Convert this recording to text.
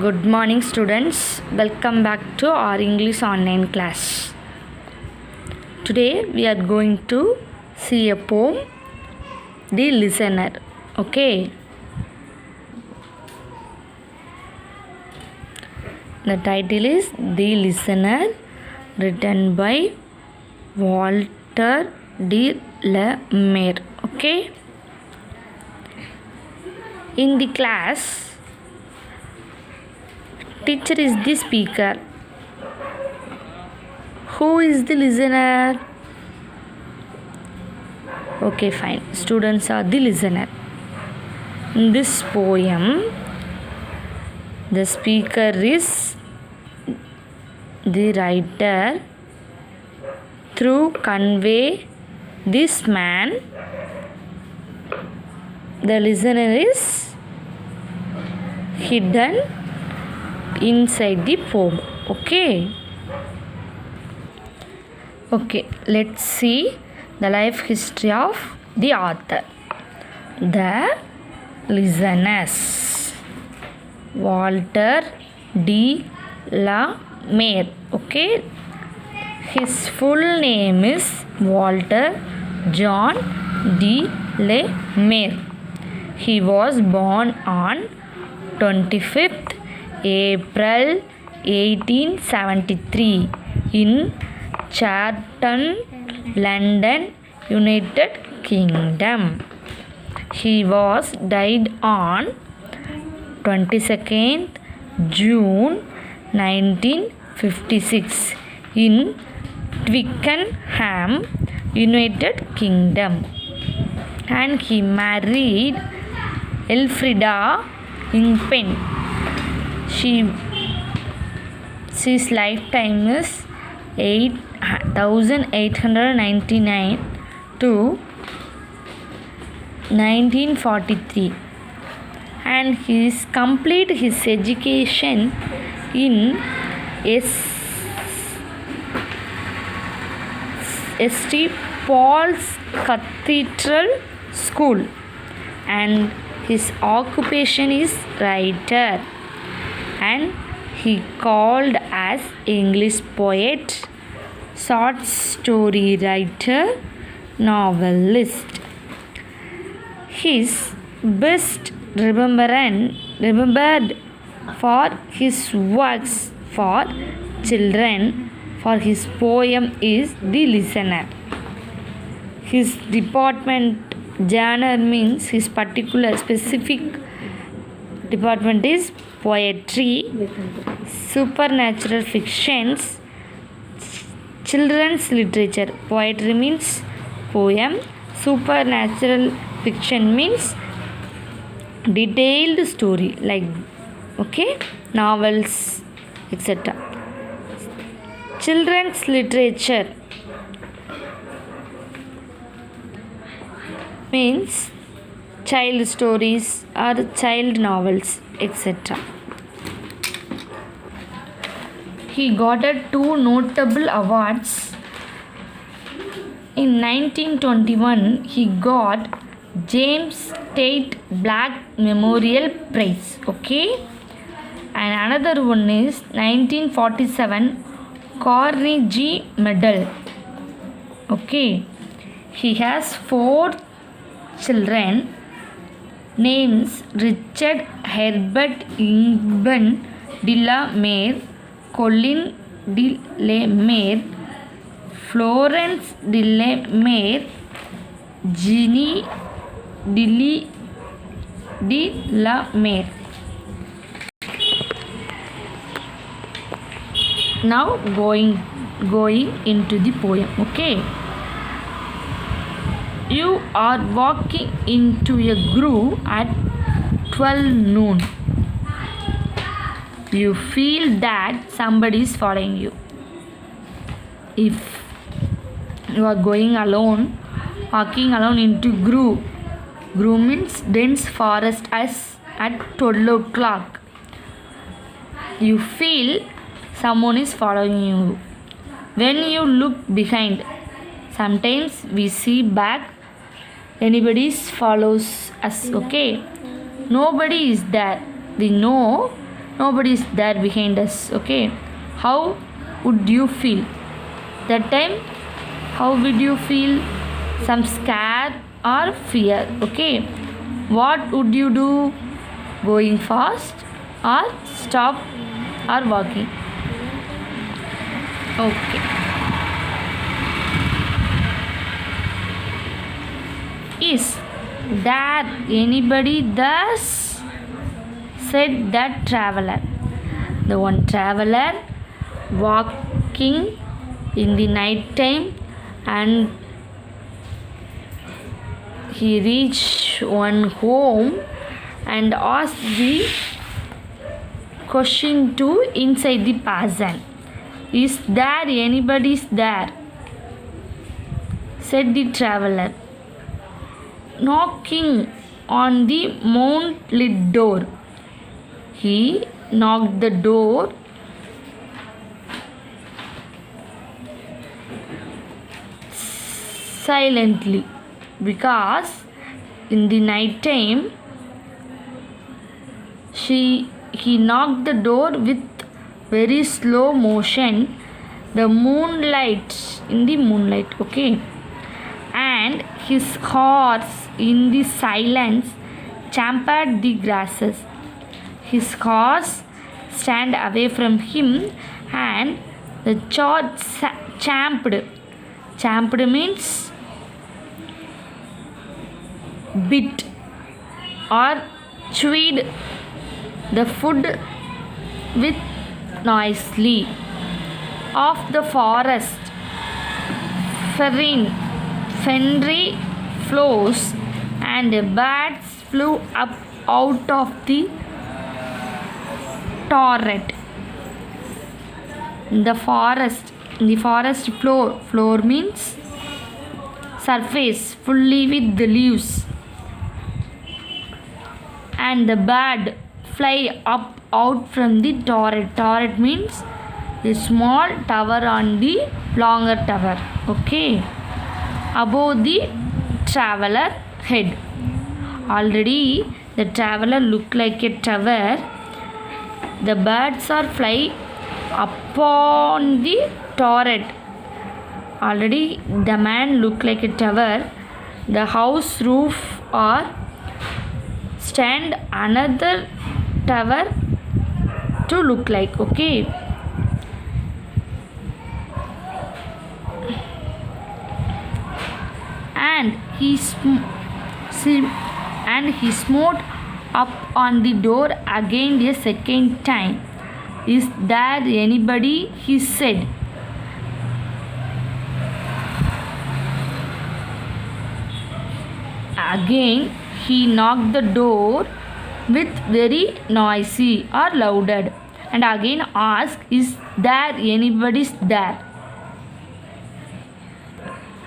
Good morning, students. Welcome back to our English online class. Today we are going to see a poem, The Listener. Okay. The title is The Listener, written by Walter de la Mare. Okay. In the class, teacher is the speaker. Who is the listener? Okay, fine. Students are the listener. In this poem, the speaker is the writer. Through convey this man, the listener is hidden inside the poem. Okay, let's see the life history of the author. The listeners, Walter de la Mare. Okay, his full name is Walter John de la Mare. He was born on 25th April 1873 in Charlton, London, United Kingdom. He was died on 22nd June 1956 in Twickenham, United Kingdom, and he married Elfrida Ingpen. His lifetime is 1899 to 1943, and he complete his education in St. Paul's Cathedral School, and his occupation is writer, and he called as English poet, short story writer, novelist. His best remembered for his works for children for his poem is The Listener. His department genre means his particular specific department is poetry, supernatural fictions, children's literature. Poetry means poem, supernatural fiction means detailed story like novels, etc. Children's literature means child stories or child novels, etc. He got 2 notable awards. In 1921, he got James Tate Black Memorial Prize. Okay, and another one is 1947 Carnegie Medal. Okay, he has 4 children. Names Richard Herbert Ingpen de la Mare, Colin de la Mare, Florence de la Mare, Jeannie de la Mare. Now going into the poem. Okay, you are walking into a grove at 12 noon. You feel that somebody is following you. If you are going alone, walking alone into grove means dense forest as at 12 o'clock. You feel someone is following you. When you look behind, sometimes we see back, anybody follows us. Okay, nobody is there. We know nobody is there behind us. Okay, how would you feel that time? How would you feel? Some scare or fear. Okay, what would you do? Going fast or stop or walking? Okay. Is there anybody thus? Said that traveler. The one traveler walking in the night time, and he reached one home and asked the question to inside the person. Is there anybody there? Said the traveler. Knocking on the moonlit door. He knocked the door silently, because in the night time he knocked the door with very slow motion, the moonlight, in the moonlight. Okay, and his horse in the silence champed the grasses. His horse stand away from him, and the champed. Champed means bit or chewed the food with noisily of the forest. Fenry flows, and birds flew up out of the torrent. The forest floor means surface fully with the leaves, and the bird fly up out from the torrent. Torrent means a small tower on the longer tower. Okay, above the traveler head. Already the traveler looked like a tower. The birds are fly upon the torrent. Already the man looked like a tower. The house roof or stand another tower to look like. Okay, and he smote up on the door again a second time. Is there anybody? He said. Again he knocked the door with very noisy or louder, and again asked, is there anybody there?